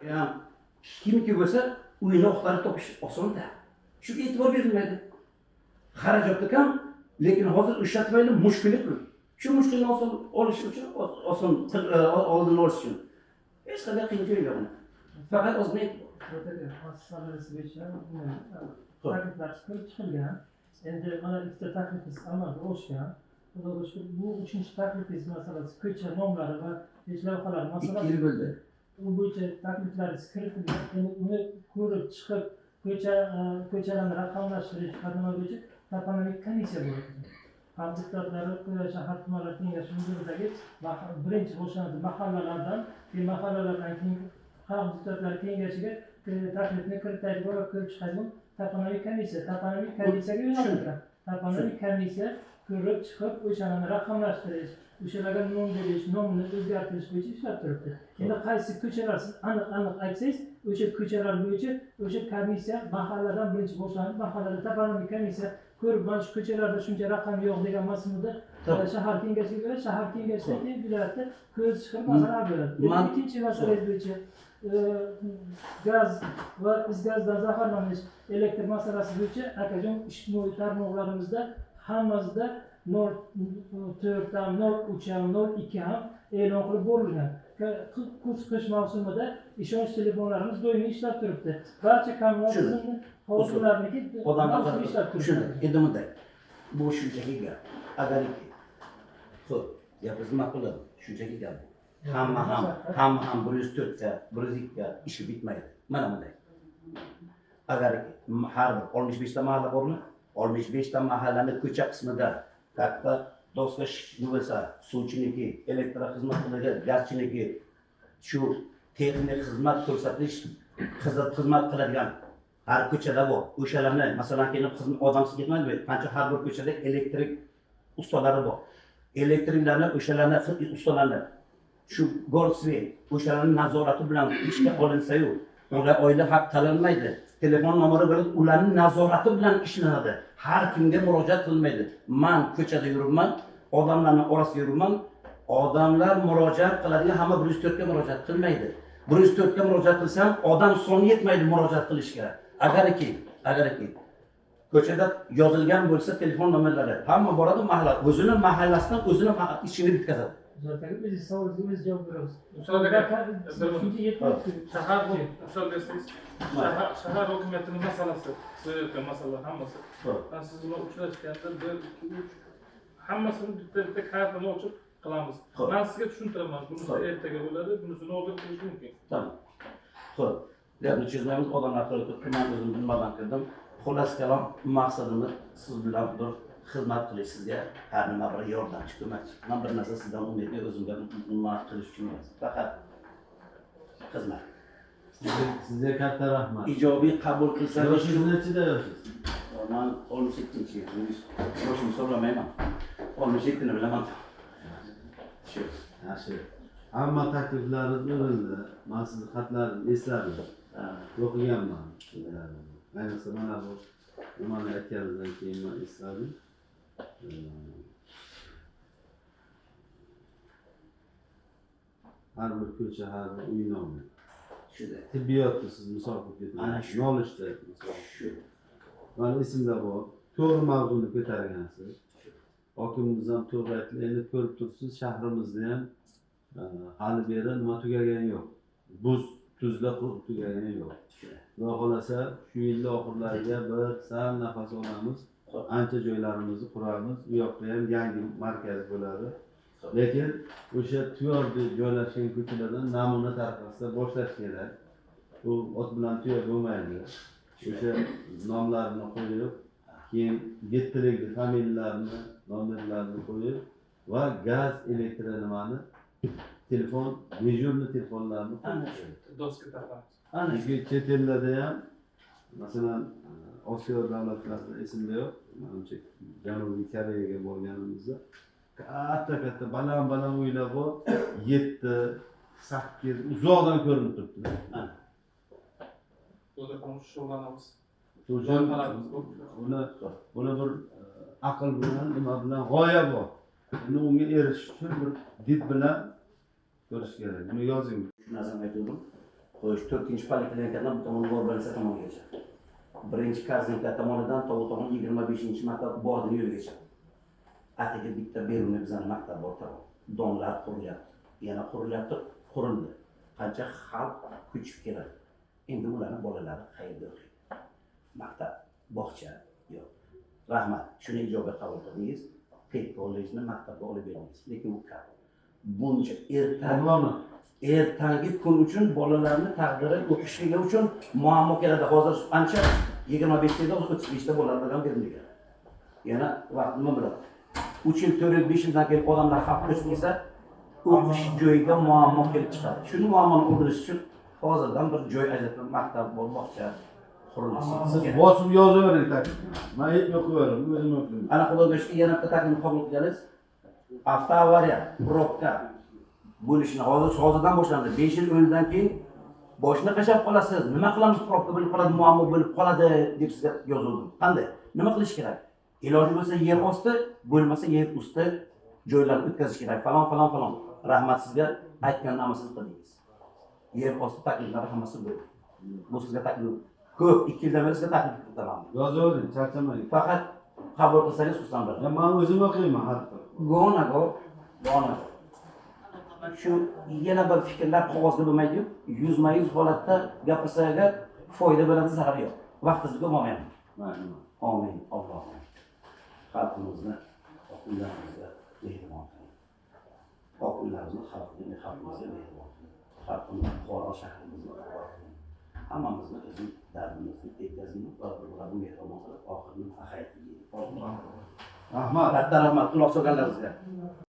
Yani kimki bo'lsa uyini oqtarib topish osonda. Shu e'tibor berilmaydi. Xarajatda kam, lekin hozir o'sha tufayli mushkullik ko'p. Shu mushkulni olish uchun oson oldini olish uchun hech qanday qiyinchilik yo'q. Faqat ozgina e'tibor. Takliflar chiqib chiqilgan. Endi mana ikkita taklifimiz amalga oshgan. Xudoga shukr, bu 3-taklifingiz masalasi ko'cha nomlari va lavhalar masalasi. 2 yil bo'ldi. Bu bo'yicha takliflaringiz kiritilgan. Endi uni ko'rib chiqib, ko'chalarni raqamlashtirish qadami bo'yicha toponomik komissiya bo'ladi. Deputatlari shahar tumanlar kengashi huzuridagi birinchi boshlanadi mahallalardan, mahallalardan keyin xalq deputatlari kengashiga taklifni kiritadigan va ko'rib chiqadigan toponomik komissiyaga yo'naltirilgan. Toponomik komissiya ko'rib chiqib, o'shalarni raqamlashtirish, o'shalarga nom berish, nomni o'zgartirish bo'yicha ishlab turibdi. Endi qaysi ko'chalar siz aniq aytsangiz, o'sha ko'chalar bo'yicha o'sha komissiya mahalladan birinchi boshlanib, mahallada toponomik komissiya ko'rib, mana shu ko'chalarda shuncha raqam yo'q degan mazmunda shahar kengashiga beradi, shahar kengashida keyin viloyatda ko'z chiqarib maslahat beradi. Ikkinchi masala bo'yicha gaz va is gazdan zaharlanish elektr masalasi bo'yicha akajon ijtimoiy tarmoqlarimizda hammasida 0.4 ham, 0.3 ham, 0.2 ham e'lon qilib bo'lgan. Kuz-qish mavsumida ishonch telefonlarimiz doimiy ishlab turibdi. Barcha kommunal tizimni xodimlarniki odamlar ishlab turibdi. Endi bunday. Bu shunchaki gap. Agariki. Xo'p, gapingizni ma'qullab, shunchaki gap. Hamma ham 104 ga, 102 ga ishi bitmaydi. Mana bunday. Agariki har bir 15 ta mahalla bormi? 15 ta mahallani ko'cha qismida katta doska bo'lsa, suvchiniki, elektr xizmatidagi gazchiniki, shu texnik xizmat ko'rsatish, xizmat qiladigan har ko'chada bor. O'shalarni, masalan, kelib odamsiz ketmaydi, qancha har bir ko'chada elektrik ustalari bor. Elektriklarni, o'shalarni ustalarni shu Gorsvey o'shalarning nazorati bilan ishga olinsa-yu, ular oila haq to'lanmaydi. Telefon nomeri berib, ularning nazorati bilan ishlanadi. Har kimga murojaat qilmaydi. Men ko'chada yuribman, odamlarning orasida yuribman. Odamlar murojaat qiladigan hamma 104 ga murojaat qilmaydi. 104 ga murojaat qilsam, odam soni yetmaydi murojaat qilishga. Agarki ko'chada yozilgan bo'lsa telefon nomerlari, hamma boradi mahalla, o'zini mahallasidan o'zini ishini bitkazadi. Biz savolingizga javob beramiz. Shahar hokimiyatining masalasi, sizayotgan masalalar hammasi. Ben siz bilan uchrashganda 1, 2, 3 hammasini bitta kartani ochib qilamiz. Men sizga tushuntiraman. Bunisi ertaga bo'ladi, bunisini oldin qilish mumkin. Tamam. Xo'p. Gapni tushunmaymiz, odamlar qilib, men o'zim bilmadan kirdim. Xullas kalom, maqsadimiz siz bilan bir xizmat qilish, sizga har nima bir yordamchi, ko'makchi. Men bir narsa sizdan umidli o'zimdan nima qilish uchun emas. Faqat xizmat. Sizga katta rahmat. Ijobiy qabul qilsangiz, Yoshingiz nechida yoshingiz? men 18-yil. Yoshimni so'ramayman. 17 ni bilaman. Shu. Yaxshi. Hamma takliflaringiz o'rinda. Men sizni xatlaringizni esladim. O'qiganman. Ayniqsa mana bu nimani aytganingizdan keyin men esladim. Har bir ko'cha, har bir uy nomi. Shunday. Tibbiyotda siz misol qilib Ana ketdingiz. shu. Nolishda misol. Shu. Mana esimda bor. To'g'ri mavzuni ko'targansiz. Hokimimiz ham to'g'ri aytdi. Endi ko'rib turibsiz, shahrimizda ham hali beri nima tugagani yo'q. Buz tuzla qurib tugagani yo'q. Xudo xolasa shu yilning oxirlariga bir sal nafas olamiz. Ancha joylarimizni quramiz. U yoqda ham yangi markaz bo'ladi. Lekin o'sha tuyorda joylashgan ko'chalardan namuna tarqatsa boshlash kerak. Bu ot bilan tuyor bo'lmaydi. O'sha nomlarini qo'yib, keyin yettilikli familiyalarni, nomerlarini qo'yib va gaz, elektr nimani, telefon, dejurni telefonlarni qo'yib. Doska tarqatamiz. Ana shu. Chunki chet ellarda ham, masalan, Osiyo davlatlarida esimda yo'q. Menimcha Janubiy Koreyaga borganimizda katta baland uylar bor, 7, 8 uzoqdan ko'rinib turibdi. Bular shug'ullanamiz. Buni bir aql bilan, nima bilan g'oya bor. Endi unga erishish uchun bir did bilan ko'rish kerak. Buni yozing. Shu narsani aytdim. Xo'sh, 4-poliklinikadan bu tomon bo'lsa tomongacha. 1-Korzinka tomonidan tomon 25-marta Bodin yo'ligacha. Atigi bitta Berunli bizning maktab bor tamom. Donlar qurilyapti. Yana qurilyapti, qurildi. Qancha xalq kuch kerak. Endi ularning bolalari qayerda o'qiydi? Maktab, bog'cha yo'q. Rahmat, shuni ijobiy qabul qildingiz. Pet kollejni maktabga olib berdingiz. Lekin u kam. Buncha ertangi kun uchun bolalarni taqdiri o'qishligi uchun muammo keladi. Hozir ancha 25 da 35 da bolalardan berilgan. Yana vaqt nima biladi? 3 yil, 4 yil, 5 yildan keyin odamlar xalq o'smasa, o'qish joyiga muammo kelib chiqadi. Shuni muammoni o'ldirish uchun hozirdan bir joy ajratib maktab bo'lmoqcha qurilishi. Siz bosib yozavering taklifni. Men hech o'qiyveraman, o'zim o'qiyman. Ana xudoga yana bitta taklif qabul qilganmiz. Avtoavariya, probka bo'lishini hozirdan boshlandi. 5 yil o'ldidan keyin boshni qashab qolasiz. Nima qilamiz? Probka bo'lib qoladi, muammo bo'lib qoladi deb sizga yozildi. Qanday? Nima qilish kerak? Iloji bo'lsa yer osti, bo'lmasa yer usti joylarni o'tkazish kerak. Falon. Rahmat sizga aytgan narsani qildingiz. Yer osti takliflari hammasi bo'ldi. Bu sizga taklif ko'p 2 yildan beri sizga taklif qildim. Yozavering, charchamang. Faqat qabul qilsangiz xursand bo'laman. Men o'zim o'qiyman hatto. Gona. Shu yana bir fikrlar qog'ozda bo'lmaydi-yu, yuzma-yuz holatda gapirsaga foyda bo'ladi, zarar yo'q. Vaqtingizni ko'polmayman. Amin. Allohim. Xalqimizni, oqillarimizni mehribon qiling. Oqillarimizni xalqimizga mehribon qiling. Xalqimizni Buxoro shahrimizni obod qiling. Hammamizni o'zing dardimizni yetkazing va bu mehribon qilib oxirini axaytiga. Rahmat. Katta rahmat quloq solganlaringizga.